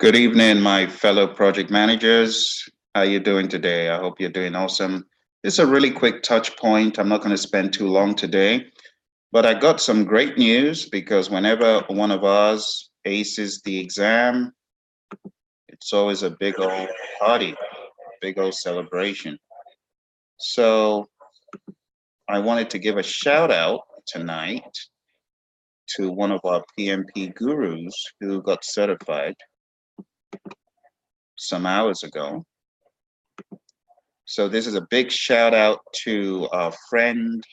Good evening, my fellow project managers. How you doing today? I hope you're doing awesome. It's a really quick touch point. I'm not going to spend too long today, but I got some great news because whenever one of us aces the exam, it's always a big old party, big old celebration. So I wanted to give a shout out tonight to one of our PMP gurus who got certified some hours ago. So this is a big shout out to our friend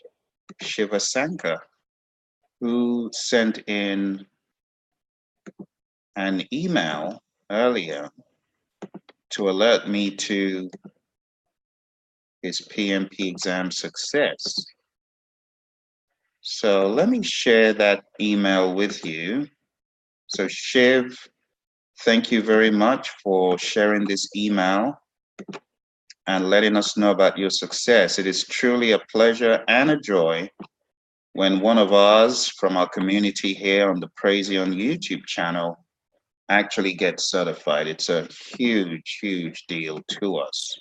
Shiv, who sent in an email earlier to alert me to his PMP exam success. So let me share that email with you. So Shiv, thank you very much for sharing this email and letting us know about your success. It is truly a pleasure and a joy when one of us from our community here on the Praizion YouTube channel actually gets certified. It's a huge, huge deal to us.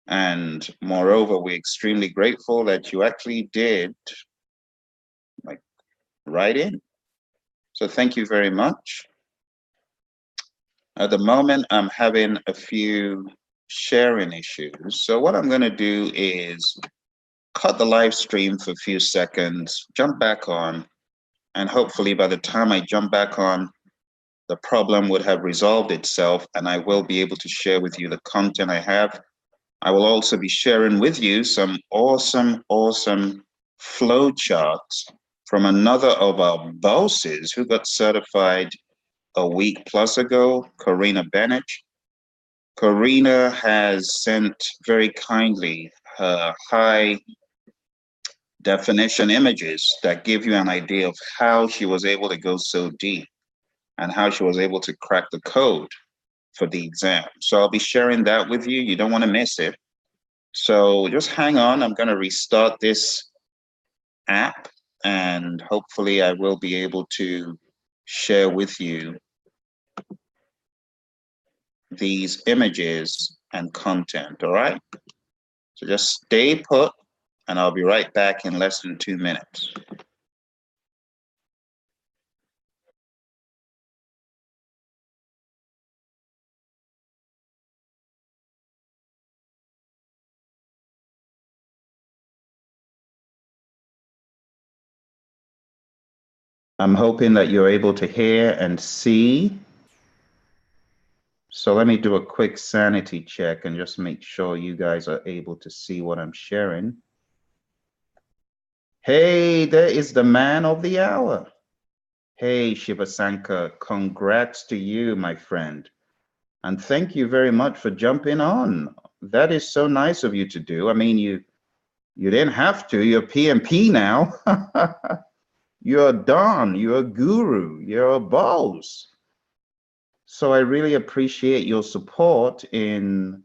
And moreover, we're extremely grateful that you actually did write in. So thank you very much. At the moment, I'm having a few sharing issues. So what I'm going to do is cut the live stream for a few seconds, jump back on, and hopefully by the time I jump back on, the problem would have resolved itself and I will be able to share with you the content I have. I will also be sharing with you some awesome, awesome flow charts from another of our BAWSEs who got certified a week plus ago, Corina Did. Corina has sent very kindly her high definition images that give you an idea of how she was able to go so deep and how she was able to crack the code for the exam. So I'll be sharing that with you. You don't want to miss it. So just hang on. I'm going to restart this app and hopefully I will be able to share with you these images and content. All right. So just stay put and I'll be right back in less than 2 minutes. I'm hoping that you're able to hear and see. So let me do a quick sanity check and just make sure you guys are able to see what I'm sharing. Hey, there is the man of the hour. Hey, Shivasanka, congrats to you, my friend. And thank you very much for jumping on. That is so nice of you to do. I mean, you didn't have to. You're PMP now. You're a Don. You're a guru. You're a boss. So I really appreciate your support in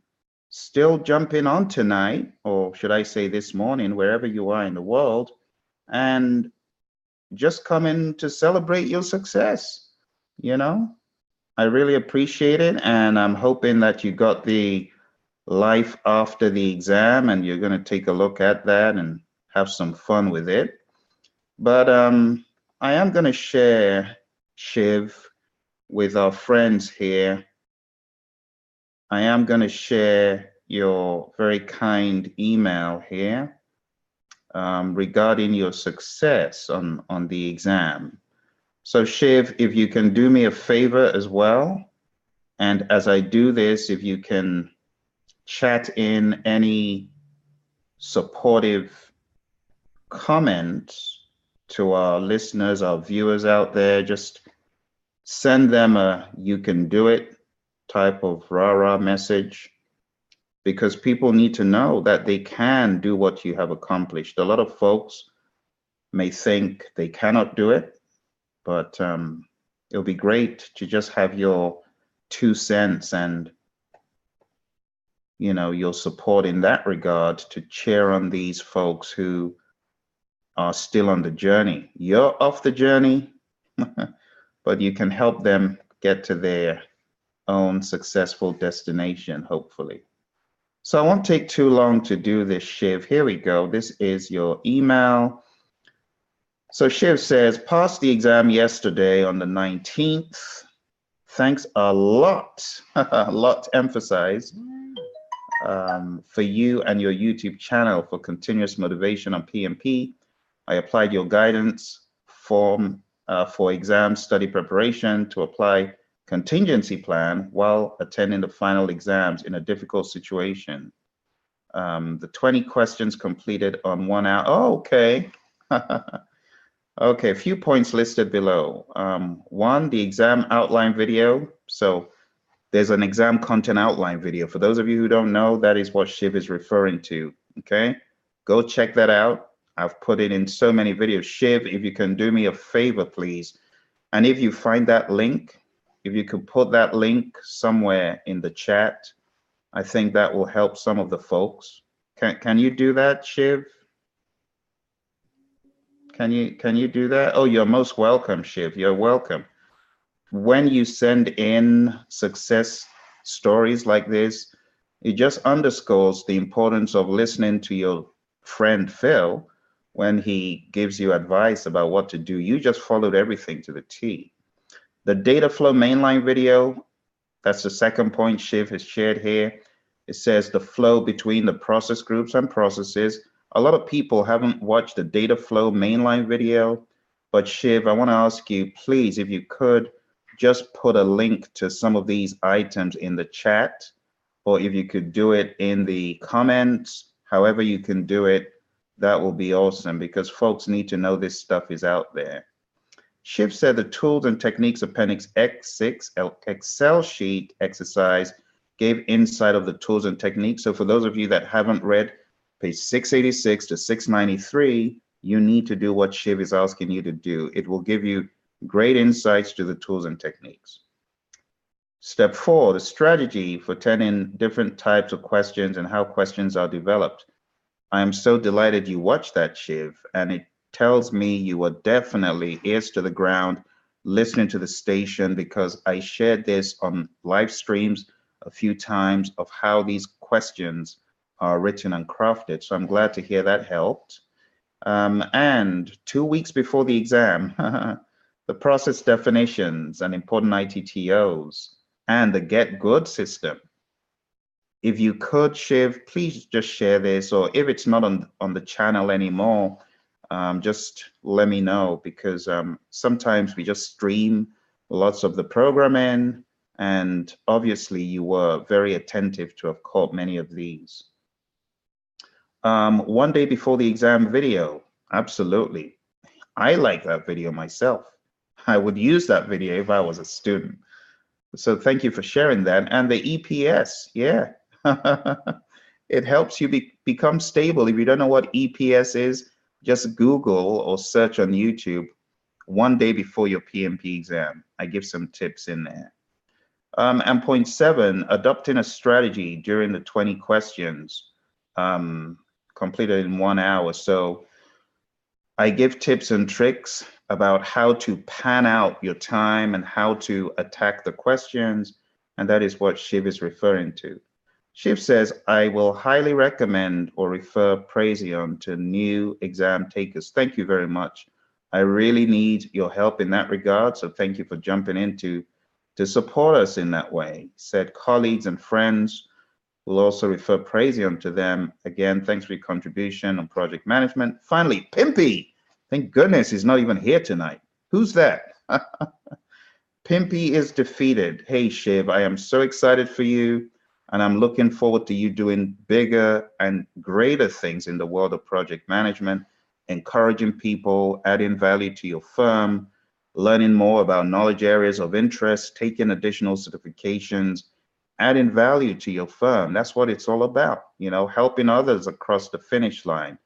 still jumping on tonight, or should I say this morning, wherever you are in the world, and just coming to celebrate your success. You know, I really appreciate it. And I'm hoping that you got the life after the exam and you're going to take a look at that and have some fun with it. But I am going to share, Shiv, with our friends here. I am going to share your very kind email here regarding your success on the exam. So Shiv, if you can do me a favor as well, and as I do this, if you can chat in any supportive comments to our listeners, our viewers out there, just send them a "you can do it" type of rah-rah message, because people need to know that they can do what you have accomplished. A lot of folks may think they cannot do it, but it'll be great to just have your 2 cents and your support in that regard to cheer on these folks who are still on the journey. You're off the journey, but you can help them get to their own successful destination, hopefully. So I won't take too long to do this, Shiv. Here we go. This is your email. So Shiv says, passed the exam yesterday on the 19th. Thanks a lot, a lot emphasized, for you and your YouTube channel for continuous motivation on PMP. I applied your guidance form for exam study preparation to apply contingency plan while attending the final exams in a difficult situation. The 20 questions completed on 1 hour. Oh, okay. Okay, a few points listed below. One, the exam outline video. So there's an exam content outline video. For those of you who don't know, that is what Shiv is referring to. Okay, go check that out. I've put it in so many videos. Shiv, if you can do me a favor, please. And if you find that link, if you could put that link somewhere in the chat, I think that will help some of the folks. Can you do that, Shiv? Can you do that? Oh, you're most welcome, Shiv. You're welcome. When you send in success stories like this, it just underscores the importance of listening to your friend Phil when he gives you advice about what to do. You just followed everything to the T. The data flow mainline video, that's the second point Shiv has shared here. It says the flow between the process groups and processes. A lot of people haven't watched the data flow mainline video, but Shiv, I want to ask you, please, if you could, just put a link to some of these items in the chat, or if you could do it in the comments, however you can do it, that will be awesome, because folks need to know this stuff is out there. Shiv said the tools and techniques appendix X6 Excel sheet exercise gave insight of the tools and techniques. So for those of you that haven't read page 686 to 693, you need to do what Shiv is asking you to do. It will give you great insights to the tools and techniques. Step 4, the strategy for 10 different types of questions and how questions are developed. I am so delighted you watched that, Shiv, and it tells me you were definitely ears to the ground, listening to the station, because I shared this on live streams a few times of how these questions are written and crafted. So I'm glad to hear that helped. And 2 weeks before the exam, the process definitions and important ITTOs and the get good system. If you could, Shiv, please just share this, or if it's not on the channel anymore, just let me know, because sometimes we just stream lots of the programming, and obviously you were very attentive to have caught many of these. 1 day before the exam video, absolutely. I like that video myself. I would use that video if I was a student. So thank you for sharing that. And the EPS, yeah. It helps you become stable. If you don't know what EPS is, just Google or search on YouTube 1 day before your PMP exam. I give some tips in there. And point 7, adopting a strategy during the 20 questions completed in 1 hour. So I give tips and tricks about how to pan out your time and how to attack the questions. And that is what Shiv is referring to. Shiv says, I will highly recommend or refer Praizion to new exam takers. Thank you very much. I really need your help in that regard. So thank you for jumping in to support us in that way. Said colleagues and friends will also refer Praizion to them. Again, thanks for your contribution on project management. Finally, Pimpy. Thank goodness he's not even here tonight. Who's that? Pimpy is defeated. Hey, Shiv, I am so excited for you. And I'm looking forward to you doing bigger and greater things in the world of project management, encouraging people, adding value to your firm, learning more about knowledge areas of interest, taking additional certifications, adding value to your firm. That's what it's all about, you know, helping others across the finish line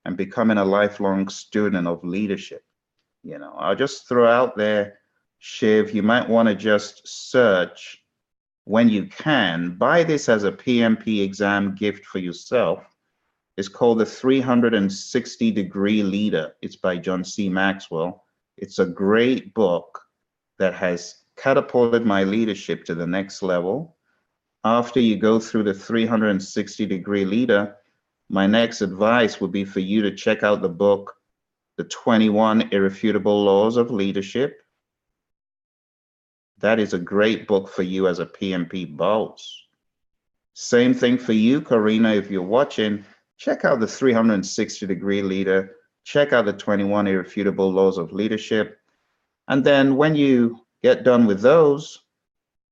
and becoming a lifelong student of leadership. You know, I'll just throw out there, Shiv, you might want to just search, when you can, buy this as a PMP exam gift for yourself. It's called the 360-Degree Leader. It's by John C. Maxwell. It's a great book that has catapulted my leadership to the next level. After you go through the 360-degree leader, my next advice would be for you to check out the book, The 21 Irrefutable Laws of Leadership. That is a great book for you as a PMP boss. Same thing for you, Corina, if you're watching, check out the 360-degree leader, check out the 21 Irrefutable Laws of Leadership. And then when you get done with those,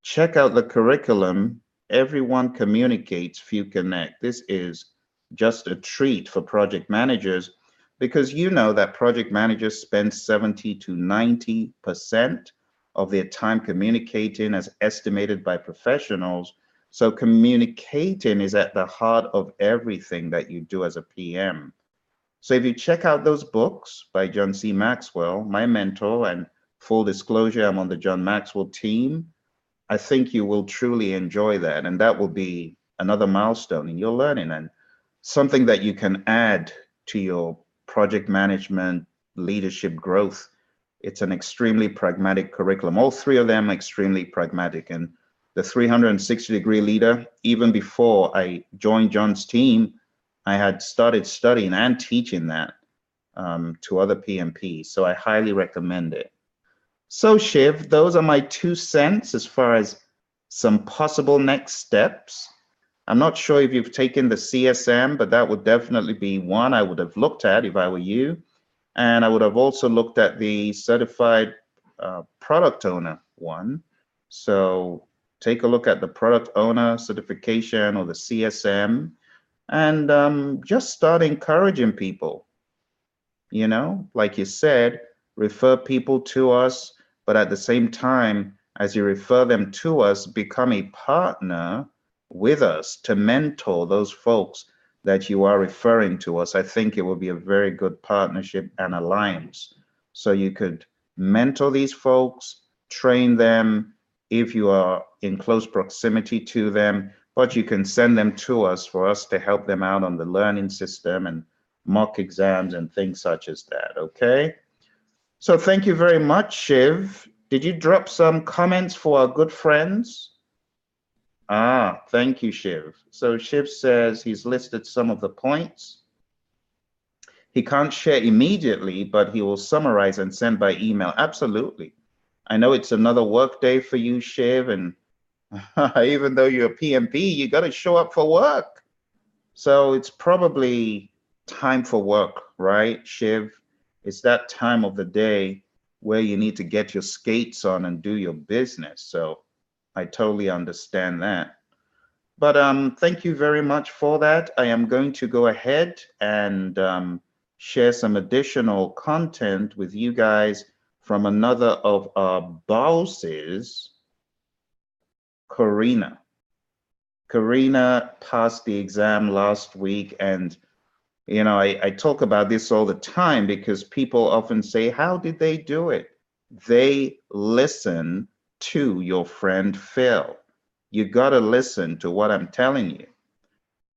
check out the curriculum, Everyone Communicates, Few Connect. This is just a treat for project managers, because you know that project managers spend 70 to 90% of their time communicating as estimated by professionals. So communicating is at the heart of everything that you do as a PM. So if you check out those books by John C. Maxwell, my mentor, and full disclosure, I'm on the John Maxwell team, I think you will truly enjoy that. And that will be another milestone in your learning and something that you can add to your project management leadership growth. It's an extremely pragmatic curriculum. All three of them are extremely pragmatic. And the 360-degree leader, even before I joined John's team, I had started studying and teaching that to other PMPs. So I highly recommend it. So Shiv, those are my 2 cents as far as some possible next steps. I'm not sure if you've taken the CSM, but that would definitely be one I would have looked at if I were you. And I would have also looked at the certified product owner one. So take a look at the product owner certification or the CSM, and just start encouraging people. You know, like you said, refer people to us, but at the same time, as you refer them to us, become a partner with us to mentor those folks that you are referring to us. I think it will be a very good partnership and alliance. So you could mentor these folks, train them if you are in close proximity to them, but you can send them to us for us to help them out on the learning system and mock exams and things such as that, okay? So thank you very much, Shiv. Did you drop some comments for our good friends? Ah, thank you, Shiv. So Shiv says he's listed some of the points. He can't share immediately, but he will summarize and send by email. Absolutely. I know it's another work day for you, Shiv, and even though you're a PMP, you got to show up for work. So it's probably time for work, right, Shiv? It's that time of the day where you need to get your skates on and do your business. So I totally understand that. But thank you very much for that. I am going to go ahead and share some additional content with you guys from another of our bosses, Corina. Corina passed the exam last week, and you know, I talk about this all the time because people often say, how did they do it? They listen to your friend Phil. You got to listen to what I'm telling you.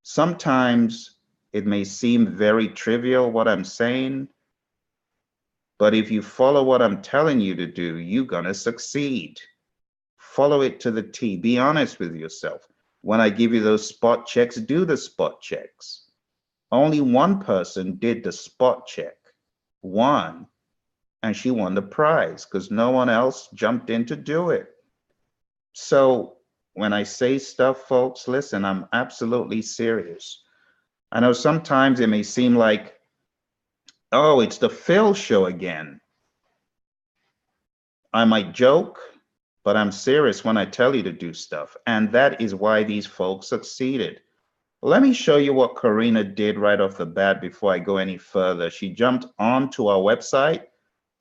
Sometimes it may seem very trivial what I'm saying, but if you follow what I'm telling you to do, you're going to succeed. Follow it to the T. Be honest with yourself. When I give you those spot checks, do the spot checks. Only one person did the spot check, one, and she won the prize because no one else jumped in to do it. So when I say stuff, folks, listen, I'm absolutely serious. I know sometimes it may seem like, oh, it's the Phil show again. I might joke, but I'm serious when I tell you to do stuff. And that is why these folks succeeded. Let me show you what Corina did right off the bat before I go any further. She jumped onto our website.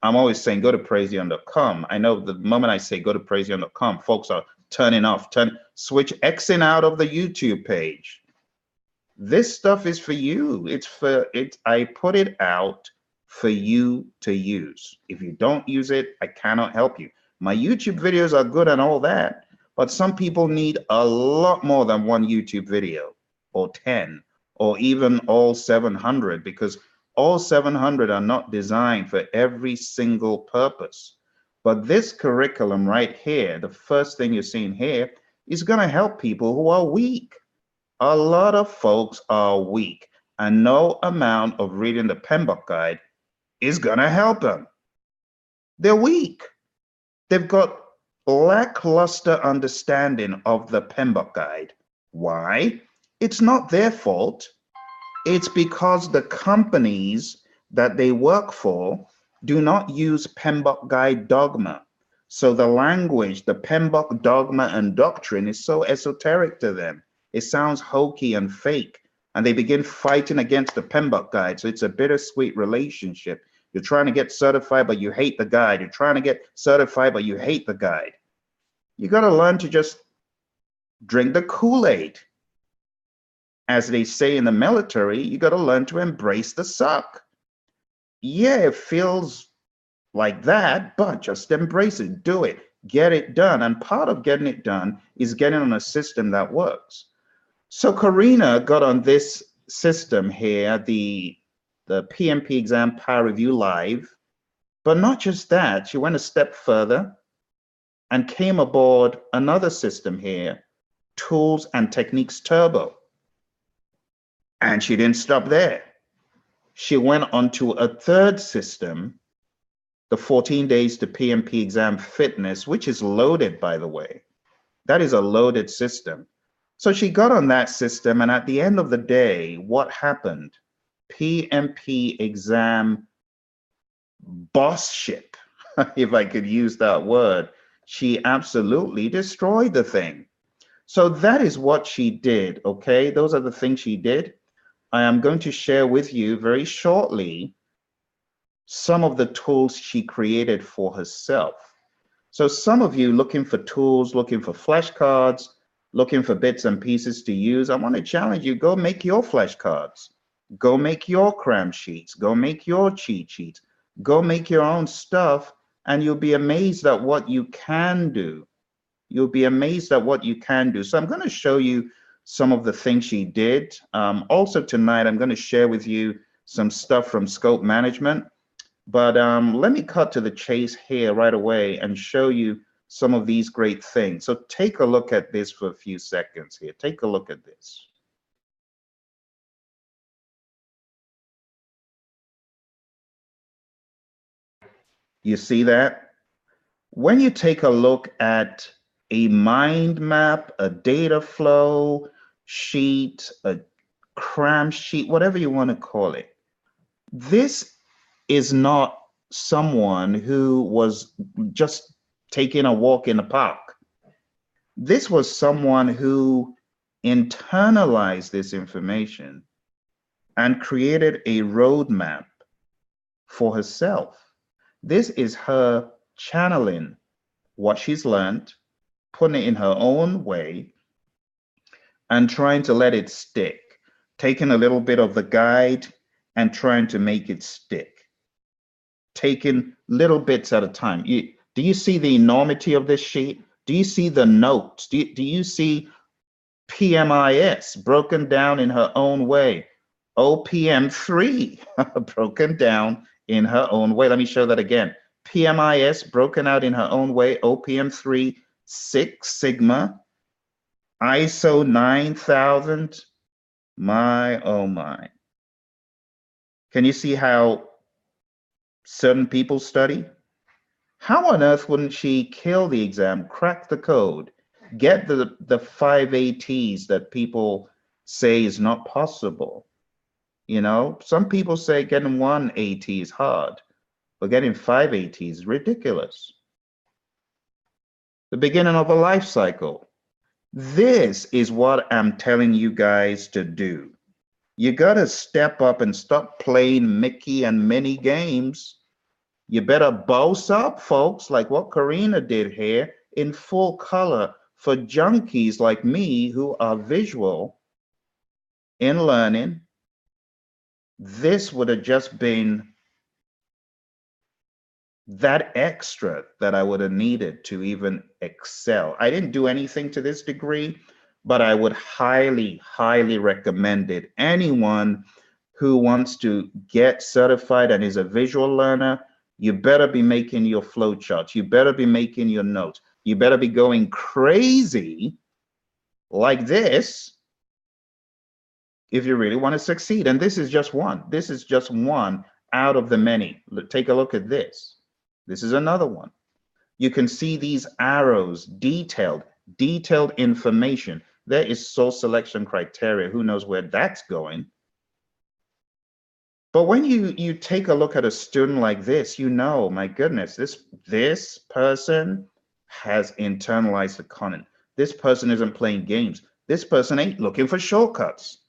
I'm always saying go to Praizion.com. I know the moment I say go to Praizion.com, folks are turning off, switch Xing out of the YouTube page. This stuff is for you. I put it out for you to use. If you don't use it, I cannot help you. My YouTube videos are good and all that, but some people need a lot more than one YouTube video, or 10, or even all 700, because all 700 are not designed for every single purpose. But this curriculum right here, the first thing you're seeing here, is going to help people who are weak. A lot of folks are weak, and no amount of reading the PMBOK guide is going to help them. They're weak. They've got lackluster understanding of the PMBOK guide. Why? It's not their fault. It's because the companies that they work for do not use PMBOK guide dogma. So the language, the PMBOK dogma and doctrine is so esoteric to them. It sounds hokey and fake, and they begin fighting against the PMBOK guide. So it's a bittersweet relationship. You're trying to get certified, but you hate the guide. You're trying to get certified, but you hate the guide. You got to learn to just drink the Kool-Aid. As they say in the military, you got to learn to embrace the suck. Yeah, it feels like that, but just embrace it, do it, get it done. And part of getting it done is getting on a system that works. So Corina got on this system here, the PMP exam Power Review Live, but not just that, she went a step further and came aboard another system here, Tools and Techniques Turbo. And she didn't stop there. She went on to a third system, the 14 Days to PMP Exam Fitness, which is loaded, by the way. That is a loaded system. So she got on that system, and at the end of the day, what happened? PMP exam boss-ship, if I could use that word. She absolutely destroyed the thing. So that is what she did, okay? Those are the things she did. I am going to share with you very shortly some of the tools she created for herself. So some of you looking for tools, looking for flashcards, looking for bits and pieces to use, I want to challenge you, go make your flashcards. Go make your cram sheets. Go make your cheat sheets. Go make your own stuff, and you'll be amazed at what you can do. You'll be amazed at what you can do. So I'm going to show you some of the things she did. Also tonight, I'm going to share with you some stuff from scope management. But let me cut to the chase here right away and show you some of these great things. So take a look at this for a few seconds here. Take a look at this. You see that? When you take a look at a mind map, a data flow sheet, a cram sheet, whatever you want to call it, this is not someone who was just taking a walk in the park. This was someone who internalized this information and created a roadmap for herself. This is her channeling what she's learned, putting it in her own way, and trying to let it stick, taking a little bit of the guide and trying to make it stick, taking little bits at a time. Do you see the enormity of this sheet? Do you see the notes? Do you see PMIS broken down in her own way? OPM3 broken down in her own way. Let me show that again. PMIS broken out in her own way. OPM3, Six Sigma, ISO 9000. My, oh my. Can you see how certain people study? How on earth wouldn't she kill the exam, crack the code, get the 5 ATs that people say is not possible? You know, some people say getting 1 AT is hard, but getting 5 ATs is ridiculous. The beginning of a life cycle. This is what I'm telling you guys to do. You got to step up and stop playing Mickey and Minnie games. You better BAWSE up, folks, like what Corina did here in full color for junkies like me who are visual in learning. This would have just been that extra that I would have needed to even excel. I didn't do anything to this degree, but I would highly, highly recommend it. Anyone who wants to get certified and is a visual learner, You better be making your flow charts. You better be making your notes. You better be going crazy like this if you really want to succeed. And this is just one. This is just one out of the many. Take a look at this. This is another one. You can see these arrows, detailed information. There is source selection criteria. Who knows where that's going? But when you take a look at a student like this, you know, my goodness, this person has internalized the content. This person isn't playing games. This person ain't looking for shortcuts.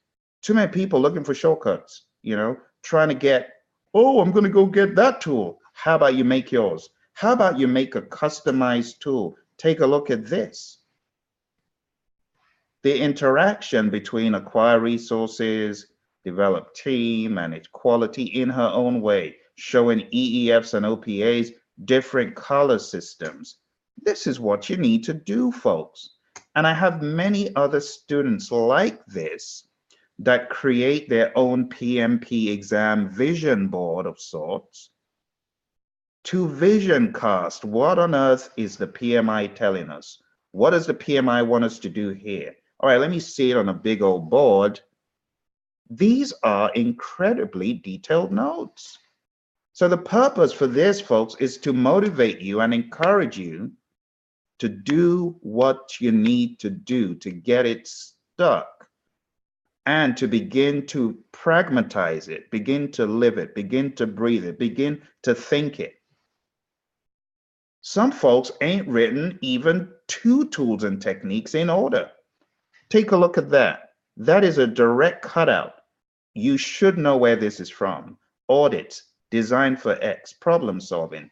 Too many people looking for shortcuts, you know, trying to get, oh, I'm going to go get that tool. How about you make yours? How about you make a customized tool? Take a look at this. The interaction between acquire resources, develop team, manage quality in her own way, showing EEFs and OPAs, different color systems. This is what you need to do, folks. And I have many other students like this that create their own PMP exam vision board of sorts to vision cast. What on earth is the PMI telling us? What does the PMI want us to do here? All right, let me see it on a big old board. These are incredibly detailed notes. So the purpose for this, folks, is to motivate you and encourage you to do what you need to do to get it stuck and to begin to pragmatize it, begin to live it, begin to breathe it, begin to think it. Some folks ain't written even 2 tools and techniques in order. Take a look at that. That is a direct cutout. You should know where this is from. Audits, design for X, problem solving.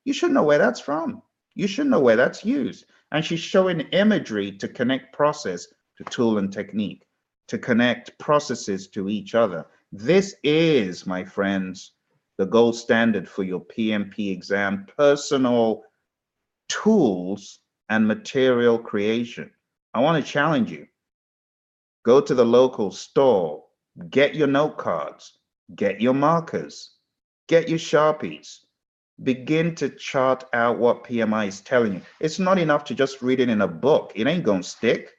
You should know where that's from. You should know where that's used. And she's showing imagery to connect process to tool and technique, to connect processes to each other. This is, my friends, the gold standard for your PMP exam, personal tools and material creation. I want to challenge you. Go to the local store, get your note cards, get your markers, get your Sharpies. Begin to chart out what PMI is telling you. It's not enough to just read it in a book. It ain't gonna stick.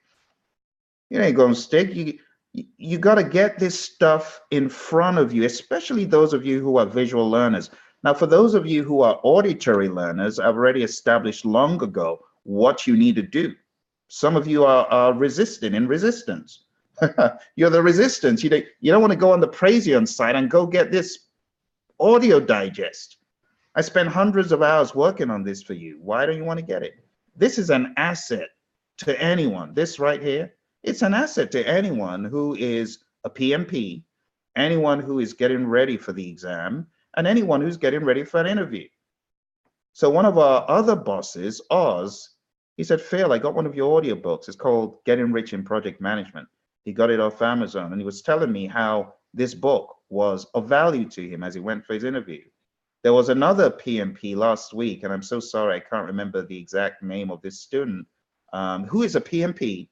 It ain't gonna stick. You gotta get this stuff in front of you, especially those of you who are visual learners. Now, for those of you who are auditory learners, I've already established long ago what you need to do. Some of you are resisting in resistance. You're the resistance. You don't want to go on the Praizion site and go get this audio digest. I spent hundreds of hours working on this for you. Why don't you want to get it? This is an asset to anyone. This right here, it's an asset to anyone who is a PMP, anyone who is getting ready for the exam, and anyone who's getting ready for an interview. So one of our other bosses, Oz, he said, Phil, I got one of your audiobooks. It's called Getting Rich in Project Management. He got it off Amazon, and he was telling me how this book was of value to him as he went for his interview. There was another PMP last week, and I'm so sorry, I can't remember the exact name of this student, who is a PMP,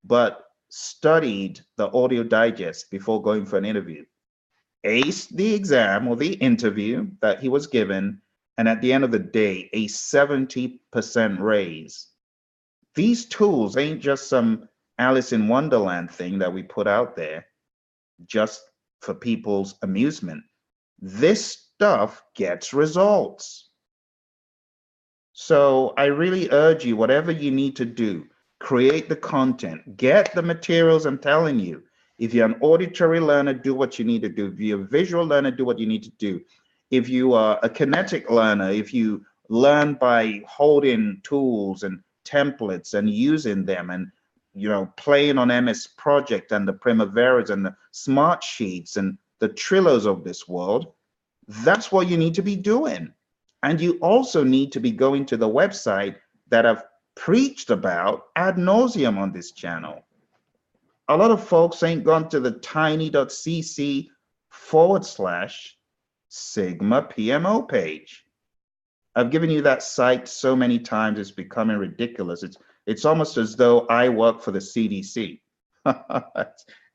but studied the audio digest before going for an interview. Aced the exam or the interview that he was given, and at the end of the day, a 70% raise. These tools ain't just some Alice in Wonderland thing that we put out there just for people's amusement. This stuff gets results. So I really urge you, whatever you need to do, create the content, get the materials I'm telling you. If you're an auditory learner, do what you need to do. If you're a visual learner, do what you need to do. If you are a kinetic learner, if you learn by holding tools and templates and using them and playing on MS Project and the Primaveras and the Smart Sheets and the Trillos of this world, that's what you need to be doing. And you also need to be going to the website that I've preached about ad nauseum on this channel. A lot of folks ain't gone to the tiny.cc/Sigma PMO page. I've given you that site so many times, it's becoming ridiculous. It's almost as though I work for the CDC.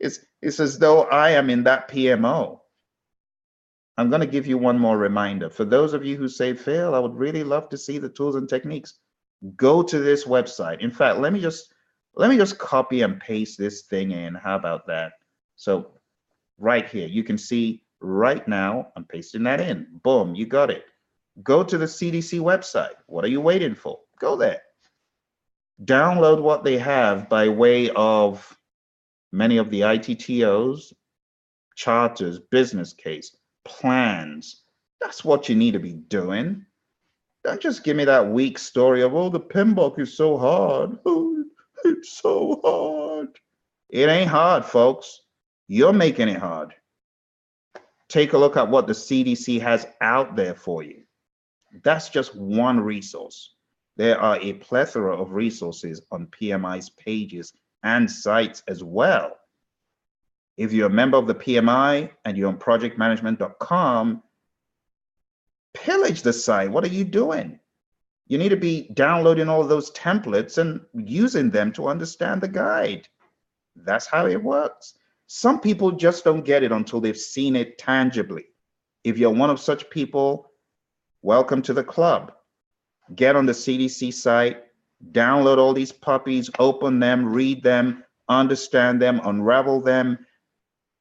It's as though I am in that PMO. I'm going to give you one more reminder. For those of you who say, Phil, I would really love to see the tools and techniques. Go to this website. In fact, let me just copy and paste this thing in. How about that? So right here, you can see right now, I'm pasting that in. Boom, you got it. Go to the CDC website. What are you waiting for? Go there. Download what they have by way of many of the ITTOs, charters, business case, plans. That's what you need to be doing. Don't just give me that weak story of, oh, the PMBOK is so hard. Oh, it's so hard. It ain't hard, folks. You're making it hard. Take a look at what the CDC has out there for you. That's just one resource. There are a plethora of resources on PMI's pages and sites as well. If you're a member of the PMI and you're on projectmanagement.com, pillage the site. What are you doing? You need to be downloading all of those templates and using them to understand the guide. That's how it works. Some people just don't get it until they've seen it tangibly. If you're one of such people, welcome to the club. Get on the CDC site, download all these puppies, open them, read them, understand them, unravel them,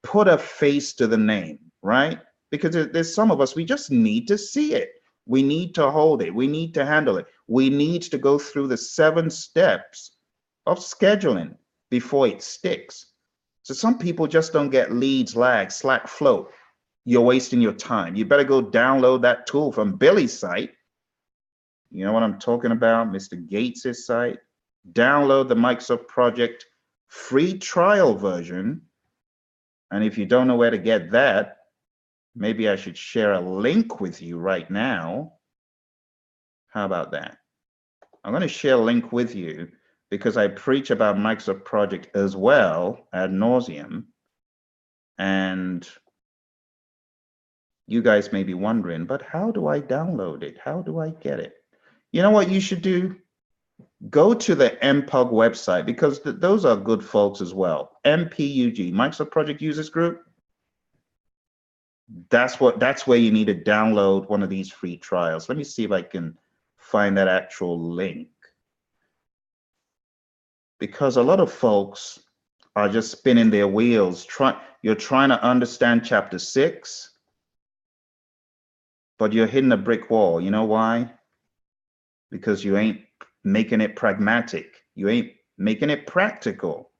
put a face to the name, right? Because there's some of us, we just need to see it. We need to hold it. We need to handle it. We need to go through the 7 steps of scheduling before it sticks. So some people just don't get leads, lag, Slack, float. You're wasting your time. You better go download that tool from Billy's site. You know what I'm talking about? Mr. Gates's site. Download the Microsoft Project free trial version. And if you don't know where to get that, maybe I should share a link with you right now. How about that? I'm going to share a link with you because I preach about Microsoft Project as well ad nauseum. And you guys may be wondering, but how do I download it? How do I get it? You know what you should do? Go to the MPUG website because those are good folks as well. MPUG, Microsoft Project Users Group. That's where you need to download one of these free trials. Let me see if I can find that actual link. Because a lot of folks are just spinning their wheels. You're trying to understand chapter 6, but you're hitting a brick wall. You know why? Because you ain't making it pragmatic. You ain't making it practical.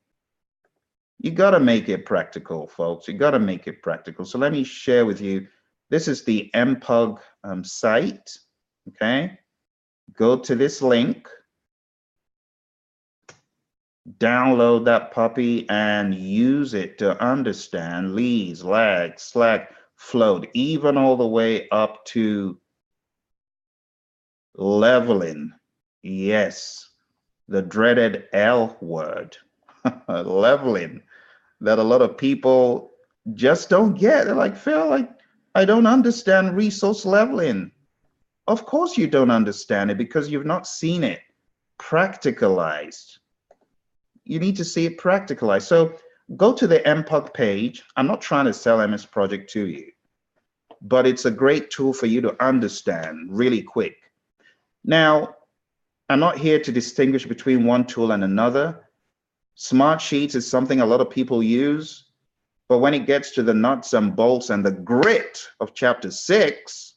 You got to make it practical, folks. You got to make it practical. So let me share with you. This is the MPUG site. Okay. Go to this link. Download that puppy and use it to understand leads, lag, Slack, float, even all the way up to leveling. Yes, the dreaded L word, leveling, that a lot of people just don't get. They're like, Phil, I don't understand resource leveling. Of course you don't understand it because you've not seen it practicalized. You need to see it practicalized. So go to the MPUG page. I'm not trying to sell MS Project to you, but it's a great tool for you to understand really quick. Now, I'm not here to distinguish between one tool and another. Smart Sheets is something a lot of people use, but when it gets to the nuts and bolts and the grit of chapter 6,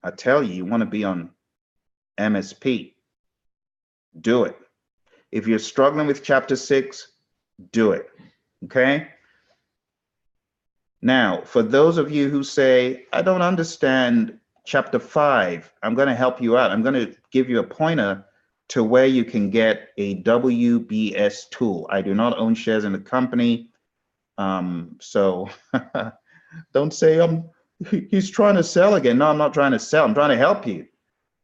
I tell you, you want to be on MSP. Do it. If you're struggling with chapter 6, do it. Okay? Now, for those of you who say, I don't understand chapter 5, I'm going to help you out. I'm going to give you a pointer to where you can get a WBS tool. I do not own shares in the company. So don't say he's trying to sell again. No, I'm not trying to sell. I'm trying to help you.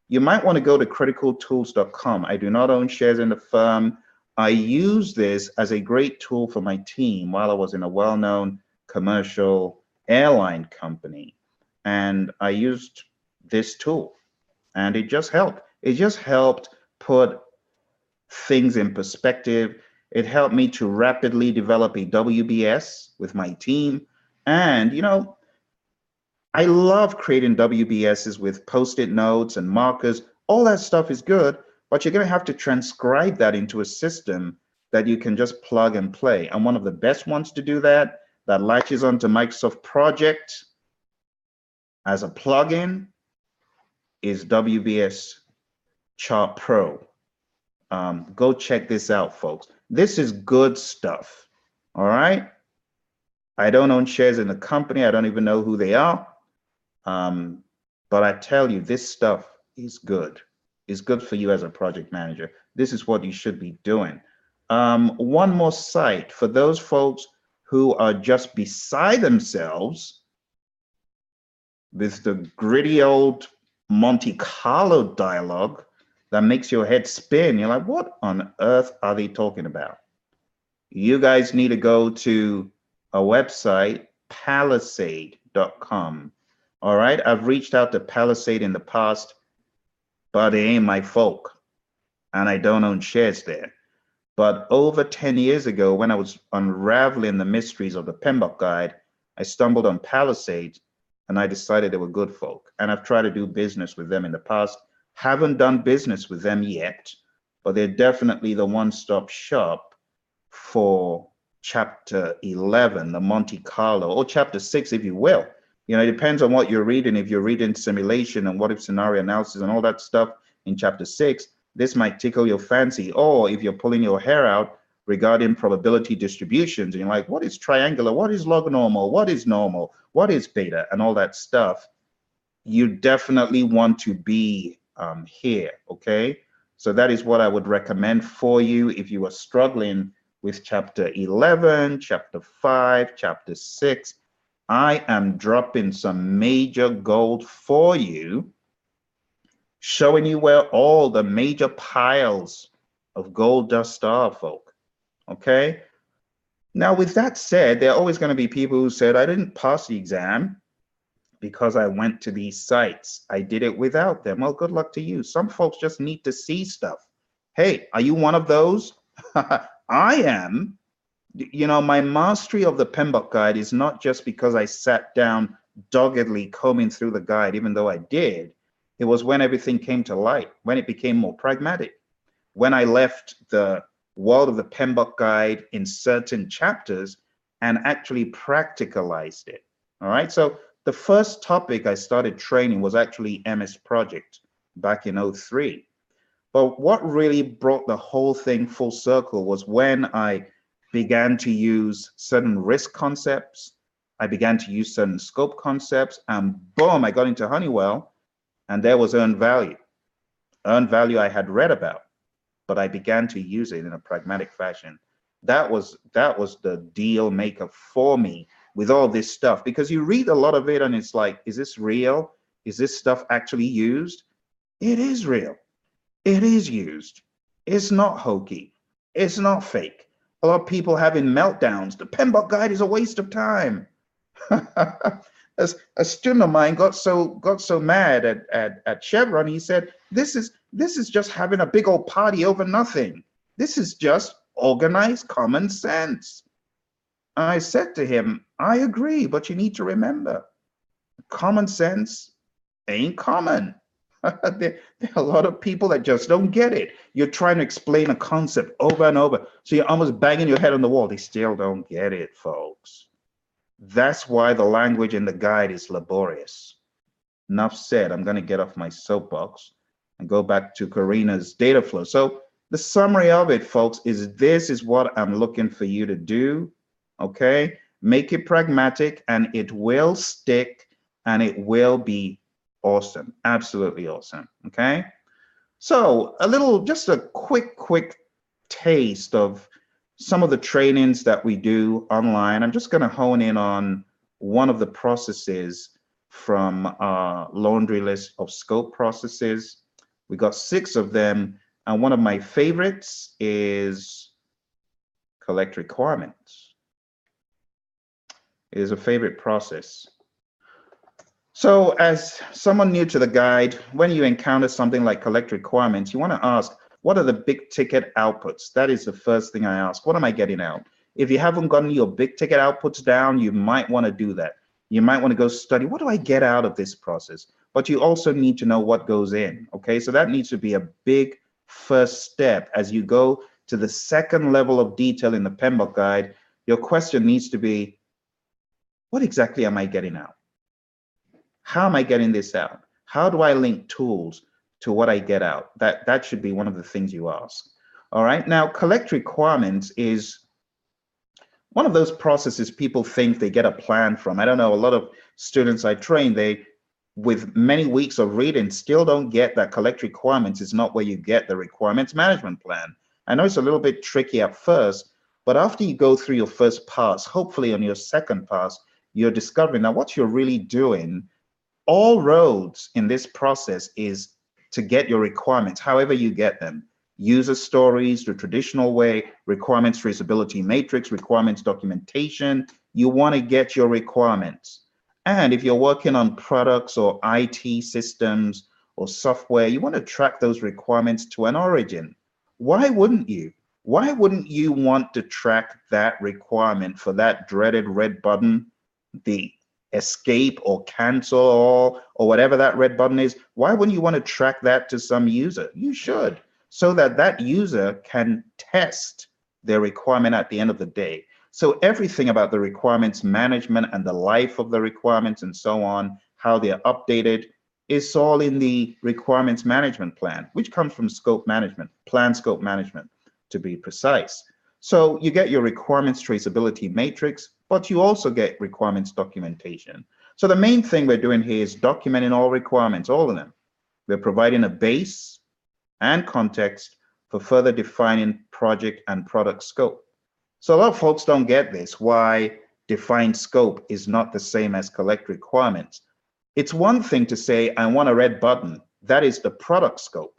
You might want to go to criticaltools.com. I do not own shares in the firm. I use this as a great tool for my team while I was in a well-known commercial airline company. And I used this tool and it just helped. It just helped put things in perspective. It helped me to rapidly develop a WBS with my team. And, you know, I love creating WBSs with post-it notes and markers. All that stuff is good, but you're going to have to transcribe that into a system that you can just plug and play. And one of the best ones to do that latches onto Microsoft Project as a plugin is WBS Chart Pro. Go check this out, folks. This is good stuff. All right. I don't own shares in the company. I don't even know who they are. But I tell you, this stuff is good. It's good for you as a project manager. This is what you should be doing. One more site for those folks who are just beside themselves with the gritty old Monte Carlo dialogue that makes your head spin. You're like, what on earth are they talking about? You guys need to go to a website, Palisade.com. All right, I've reached out to Palisade in the past, but it ain't my folk, and I don't own shares there. But over 10 years ago, when I was unraveling the mysteries of the PMBOK guide, I stumbled on Palisades, and I decided they were good folk. And I've tried to do business with them in the past. Haven't done business with them yet, but they're definitely the one-stop shop for chapter 11, the Monte Carlo, or chapter 6, if you will. You know, it depends on what you're reading. If you're reading simulation and what if scenario analysis and all that stuff in chapter 6, this might tickle your fancy. Or if you're pulling your hair out regarding probability distributions and you're like, what is triangular? What is log normal? What is normal? What is beta? And all that stuff, you definitely want to be here, okay? So that is what I would recommend for you if you are struggling with chapter 11, chapter 5, chapter 6. I am dropping some major gold for you, showing you where all the major piles of gold dust are, folk. Okay? Now, with that said, there are always going to be people who said, I didn't pass the exam because I went to these sites. I did it without them. Well, good luck to you. Some folks just need to see stuff. Hey, are you one of those? I am. You know, my mastery of the PMBOK guide is not just because I sat down doggedly combing through the guide, even though I did. It was when everything came to light, when it became more pragmatic, when I left the world of the PMBOK guide in certain chapters and actually practicalized it. All right. So the first topic I started training was actually MS Project back in 03. But what really brought the whole thing full circle was when I began to use certain risk concepts. I began to use certain scope concepts, and boom, I got into Honeywell, and there was earned value. Earned value I had read about, but I began to use it in a pragmatic fashion. That was the deal maker for me with all this stuff, because you read a lot of it and it's like, is this real? Is this stuff actually used? It is real. It is used. It's not hokey. It's not fake. A lot of people having meltdowns. The PMBOK guide is a waste of time. As a student of mine got so mad at Chevron, he said, this is just having a big old party over nothing. This is just organized common sense. I said to him, I agree, but you need to remember, common sense ain't common. There are a lot of people that just don't get it. You're trying to explain a concept over and over, so you're almost banging your head on the wall. They still don't get it, folks. That's why the language in the guide is laborious. Enough said. I'm going to get off my soapbox and go back to Corina's data flow. So the summary of it, folks, is this is what I'm looking for you to do. Okay? Make it pragmatic, and it will stick, and it will be awesome. Absolutely awesome. Okay. So just a quick taste of some of the trainings that we do online. I'm just going to hone in on one of the processes from our laundry list of scope processes. We got 6 of them. And one of my favorites is collect requirements. It is a favorite process. So as someone new to the guide, when you encounter something like collect requirements, you want to ask, what are the big ticket outputs? That is the first thing I ask. What am I getting out? If you haven't gotten your big ticket outputs down, you might want to do that. You might want to go study, what do I get out of this process? But you also need to know what goes in, okay? So that needs to be a big first step. As you go to the second level of detail in the PMBOK guide, your question needs to be, what exactly am I getting out? How am I getting this out? How do I link tools to what I get out? That should be one of the things you ask. All right, now collect requirements is one of those processes people think they get a plan from. I don't know, a lot of students I train, they, with many weeks of reading, still don't get that collect requirements is not where you get the requirements management plan. I know it's a little bit tricky at first, but after you go through your first pass, hopefully on your second pass, you're discovering that what you're really doing, all roads in this process is to get your requirements, however you get them. User stories, the traditional way, requirements traceability matrix, requirements documentation. You want to get your requirements. And if you're working on products or IT systems or software, you want to track those requirements to an origin. Why wouldn't you? Why wouldn't you want to track that requirement for that dreaded red button, the escape or cancel or whatever that red button is? Why wouldn't you want to track that to some user? You should, so that that user can test their requirement at the end of the day. So everything about the requirements management and the life of the requirements and so on, how they're updated, is all in the requirements management plan, which comes from scope management, plan scope management, to be precise. So you get your requirements traceability matrix, but you also get requirements documentation. So the main thing we're doing here is documenting all requirements, all of them. We're providing a base and context for further defining project and product scope. So a lot of folks don't get this, why defined scope is not the same as collect requirements. It's one thing to say, I want a red button. That is the product scope.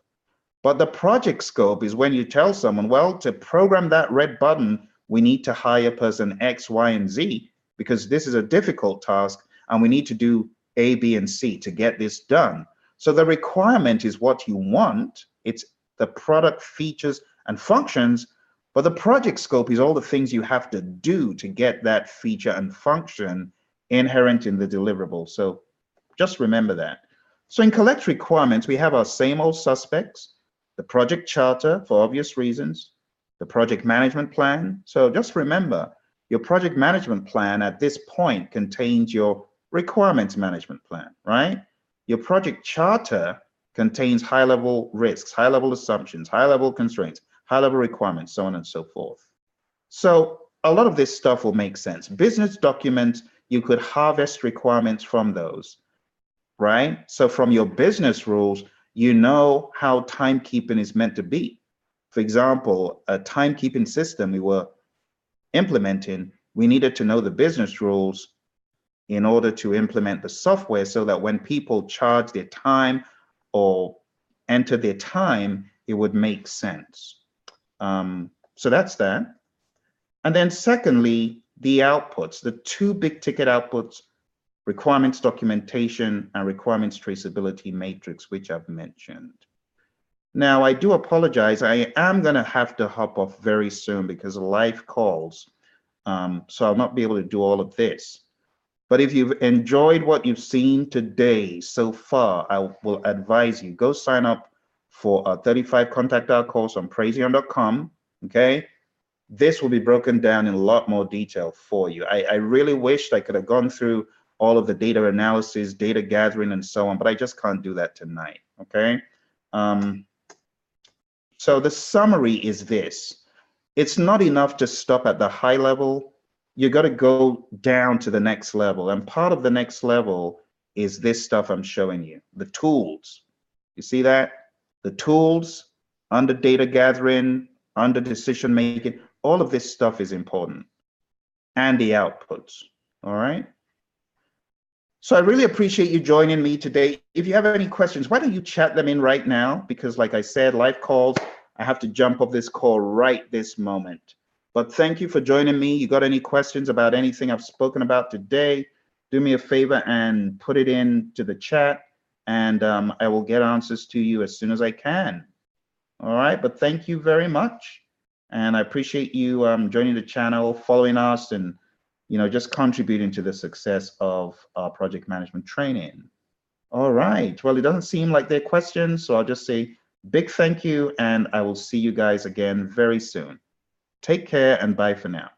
But the project scope is when you tell someone, well, to program that red button, we need to hire person X, Y, and Z, because this is a difficult task, and we need to do A, B, and C to get this done. So the requirement is what you want. It's the product features and functions, but the project scope is all the things you have to do to get that feature and function inherent in the deliverable. So just remember that. So in collect requirements, we have our same old suspects, the project charter for obvious reasons, the project management plan. So just remember, your project management plan at this point contains your requirements management plan, right? Your project charter contains high-level risks, high-level assumptions, high-level constraints, high-level requirements, so on and so forth. So a lot of this stuff will make sense. Business documents, you could harvest requirements from those, right? So from your business rules, you know how timekeeping is meant to be. For example, a timekeeping system we were implementing, we needed to know the business rules in order to implement the software so that when people charge their time or enter their time, it would make sense. So that's that. And then secondly, the outputs, the two big ticket outputs, requirements documentation and requirements traceability matrix, which I've mentioned. Now, I do apologize. I am going to have to hop off very soon because of live calls. So I'll not be able to do all of this. But if you've enjoyed what you've seen today so far, I will advise you, go sign up for a 35 contact hour course on Praizion.com, okay? This will be broken down in a lot more detail for you. I really wished I could have gone through all of the data analysis, data gathering, and so on, but I just can't do that tonight, okay? So the summary is this. It's not enough to stop at the high level. You got to go down to the next level. And part of the next level is this stuff I'm showing you, the tools. You see that? The tools under data gathering, under decision making, all of this stuff is important. And the outputs, all right? So I really appreciate you joining me today. If you have any questions, why don't you chat them in right now? Because like I said, live calls, I have to jump off this call right this moment. But thank you for joining me. You got any questions about anything I've spoken about today, do me a favor and put it into the chat, and I will get answers to you as soon as I can. All right, but thank you very much. And I appreciate you joining the channel, following us, and just contributing to the success of our project management training. All right. Well, it doesn't seem like there are questions, so I'll just say big thank you, and I will see you guys again very soon. Take care and bye for now.